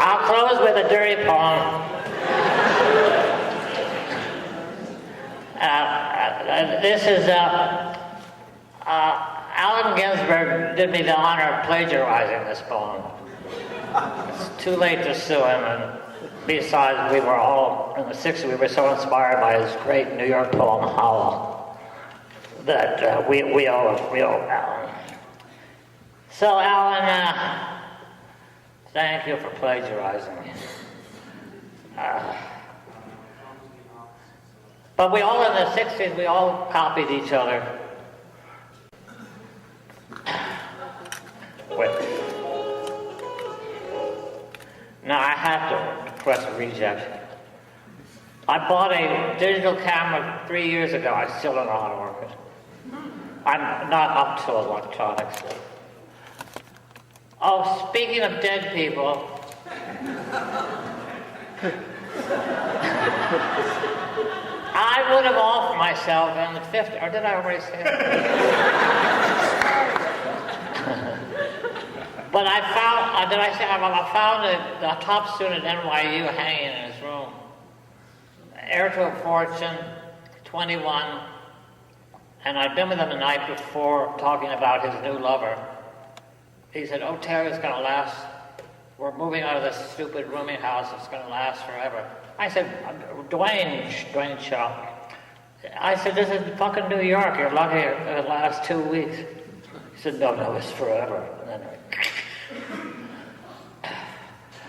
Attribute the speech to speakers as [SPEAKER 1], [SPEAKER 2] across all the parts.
[SPEAKER 1] I'll close with a dirty poem. This is Allen Ginsberg did me the honor of plagiarizing this poem. It's too late to sue him, and besides, we were all, in the 60s, we were so inspired by his great New York poem, Howl, that we owe Allen. So, Allen, thank you for plagiarizing me. But we all, in the 60s, we all copied each other. Wait. Now I have to press reject. I bought a digital camera 3 years ago. I still don't know how to work it. I'm not up to electronics. Oh, speaking of dead people, I would have offered myself in the 50s, or did I already say that? But I found, I found the top student at NYU hanging in his room. Heir to a fortune, 21, and I'd been with him the night before talking about his new lover. He said, "Oh, Terry's gonna last. We're moving out of this stupid rooming house. It's gonna last forever." I said, Dwayne Shaw. I said, "This is fucking New York. You're lucky it'll last 2 weeks." He said, No, it's forever. And then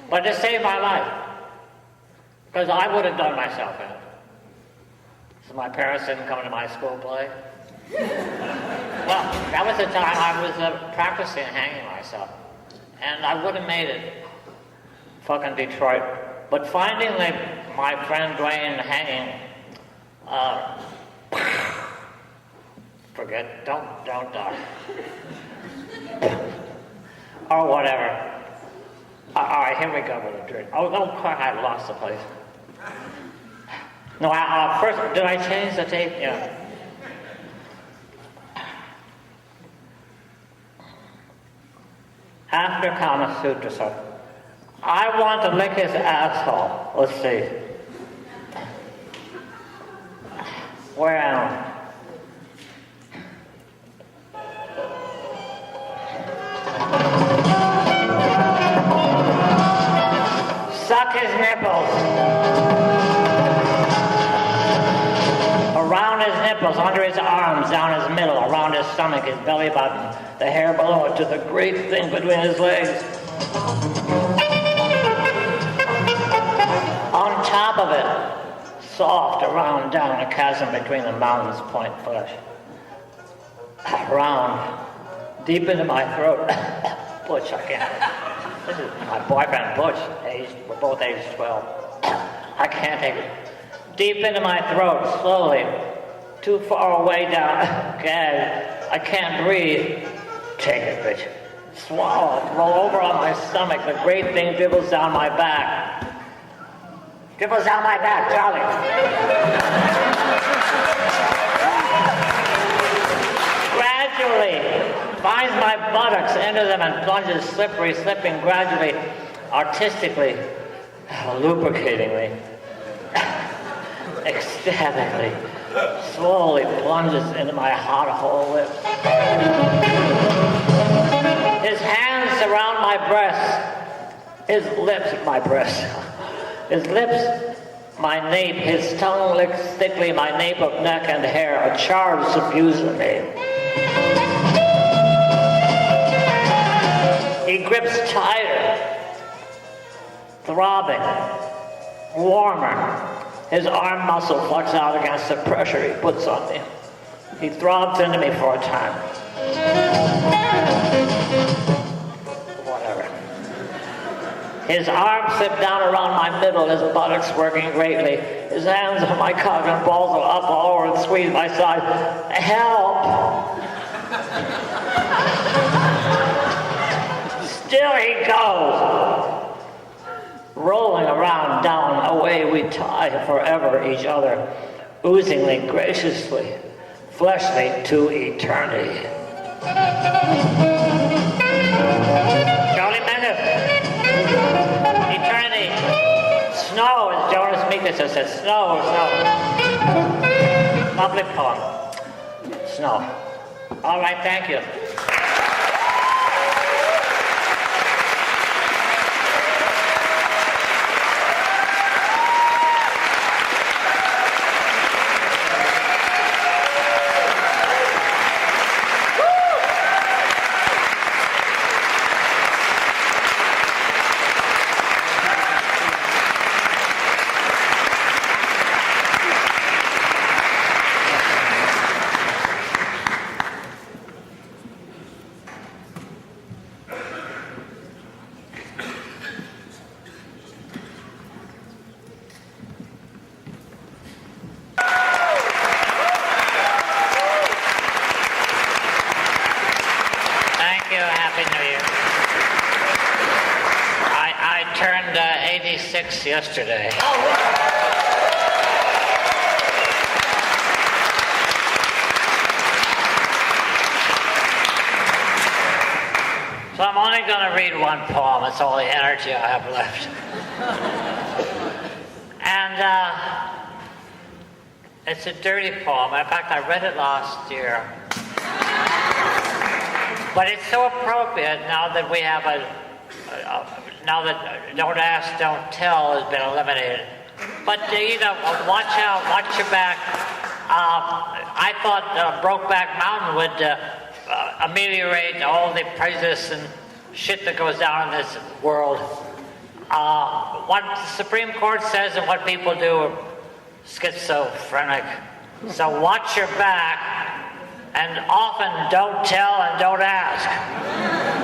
[SPEAKER 1] but it saved my life, because I would have done myself in. So my parents didn't come to my school play. Well, that was the time I was practicing hanging myself, and I would have made it. Fucking Detroit. But finding my friend Dwayne hanging, forget, don't die. Or whatever. All right, here we go with a drink. Oh, I lost the place. No, first, did I change the tape? Yeah. After Kama Sutra, so I want to lick his asshole. Let's see. Where am I? Suck his nipples. Around his nipples, under his arms, down his middle, around his stomach, his belly button, the hair below it, to the great thing between his legs. On top of it, soft around down a chasm between the mountains, point flesh. Round, deep into my throat. Butch, I can't. This is my boyfriend, Butch. We're both aged 12. I can't take it. Deep into my throat, slowly. Too far away down. God, I can't breathe. Take it, bitch. Swallow. Roll over on my stomach. The great thing dribbles down my back. Dribbles down my back, Charlie. Gradually. Finds my buttocks into them and plunges slippery, slipping gradually, artistically, lubricatingly, ecstatically, slowly plunges into my hot whole lips. His hands surround my breasts, his lips my breasts, his lips my nape, his tongue licks thickly my nape of neck and hair, a charge suffuses me. He grips tighter, throbbing, warmer. His arm muscle plucks out against the pressure he puts on me. He throbs into me for a time. Whatever. His arms slip down around my middle, his buttocks working greatly. His hands on my cock and balls are up all over and squeeze my side. Help! Still he goes, rolling around, down, away we tie forever each other, oozingly, graciously, fleshly to eternity. Charlie Mingus, eternity. it just said snow, snow. Lovely poem. Snow. All right, thank you. Yesterday. So I'm only going to read one poem. It's all the energy I have left. And it's a dirty poem. In fact, I read it last year. But it's so appropriate now that we have now that don't ask, don't tell has been eliminated. But, watch out, watch your back. I thought Brokeback Mountain would ameliorate all the prejudice and shit that goes down in this world. What the Supreme Court says and what people do are schizophrenic. So watch your back, and often don't tell and don't ask.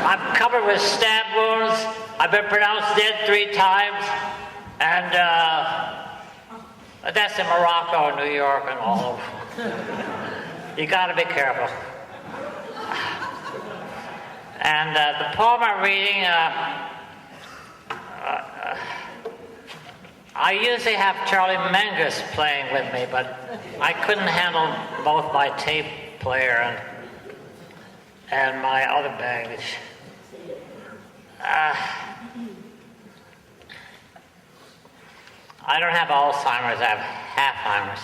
[SPEAKER 1] I'm covered with stab wounds. I've been pronounced dead 3 times, and that's in Morocco and New York and all over. You got to be careful. And the poem I'm reading, I usually have Charlie Mingus playing with me, but I couldn't handle both my tape player and my other baggage. I don't have Alzheimer's, I have half-Alzheimer's.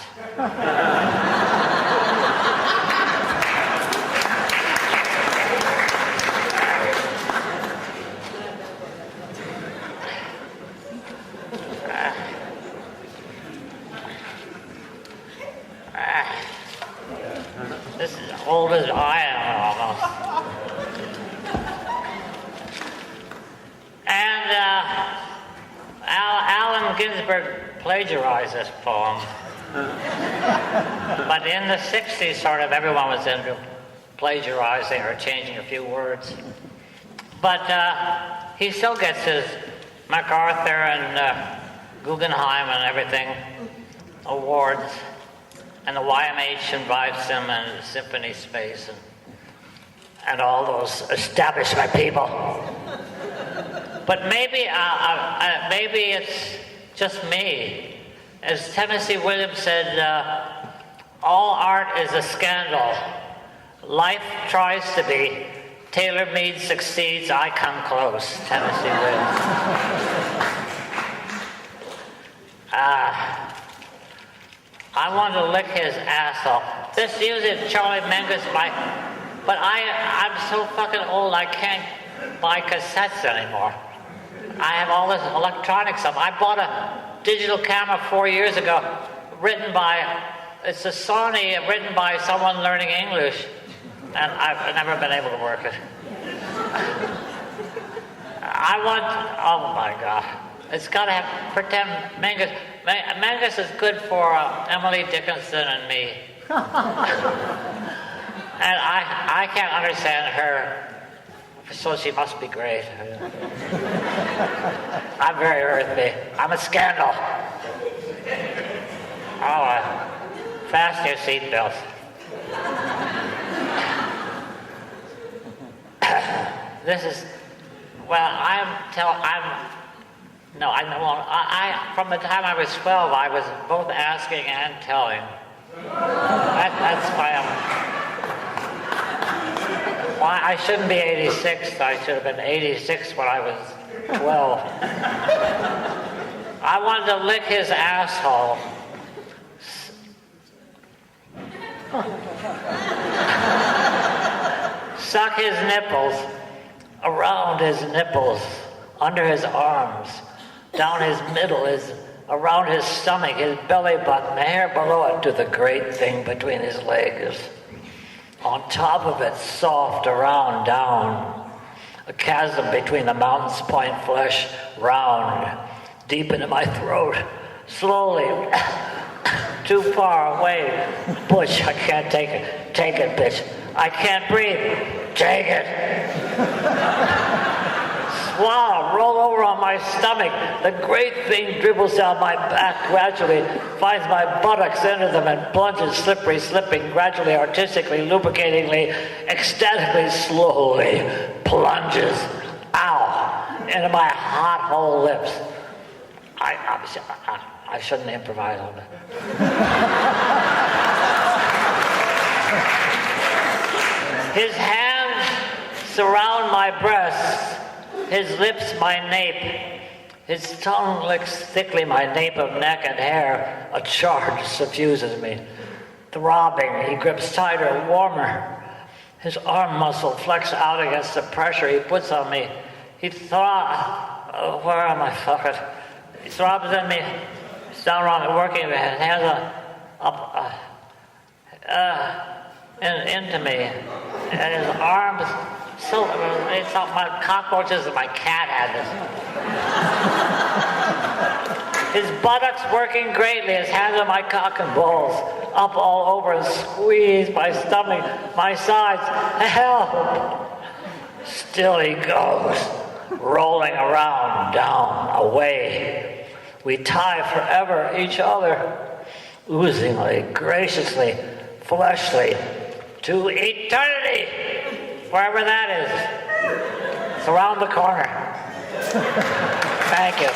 [SPEAKER 1] This is as old as I am almost. And Allen Ginsberg plagiarized this poem. But in the 60s, sort of, everyone was into plagiarizing or changing a few words. But he still gets his MacArthur and Guggenheim and everything awards. And the YMH invites him, and Symphony Space, and all those establishment people. But maybe it's just me. As Tennessee Williams said, all art is a scandal. Life tries to be. Taylor Mead succeeds, I come close. Tennessee Williams. I want to lick his ass off. This uses Charlie Mingus, but I'm so fucking old I can't buy cassettes anymore. I have all this electronic stuff. I bought a digital camera 4 years ago, it's a Sony, written by someone learning English, and I've never been able to work it. Oh my God. It's got to have pretend Mingus. Mingus is good for Emily Dickinson and me. And I can't understand her, so she must be great. I'm very earthy. I'm a scandal. Oh, fasten your seatbelts. This is, well, from the time I was 12, I was both asking and telling. That's why I shouldn't be 86. I should have been 86 when I was 12. I I wanted to lick his asshole. Suck his nipples, around his nipples, under his arms, down his middle, around his stomach, his belly button, the hair below it, to the great thing between his legs. On top of it, soft, around, down. A chasm between the mountain's point flesh, round, deep into my throat, slowly, too far away. Butch, I can't take it. Take it, bitch. I can't breathe. Take it. Swallow, roll over on my stomach. The great thing dribbles down my back gradually, finds my buttocks into them and plunges, slippery, slipping, gradually, artistically, lubricatingly, ecstatically, slowly, plunges, ow, into my hot whole lips. I shouldn't improvise on that. His hands surround my breasts, his lips my nape, his tongue licks thickly my nape of neck and hair. A charge suffuses me. Throbbing, he grips tighter, warmer. His arm muscle flexes out against the pressure he puts on me. He throbs. Where am I? Fuck it. He throbs in me. It's down around working with his hands up and into me. And his arms, so it's not my cockroaches and my cat had this. His buttocks working greatly, his hands on my cock and balls, up all over and squeeze my stomach, my sides. Help! Still he goes, rolling around, down, away. We tie forever each other, oozingly, graciously, fleshly, to eternity, wherever that is. It's around the corner. Thank you.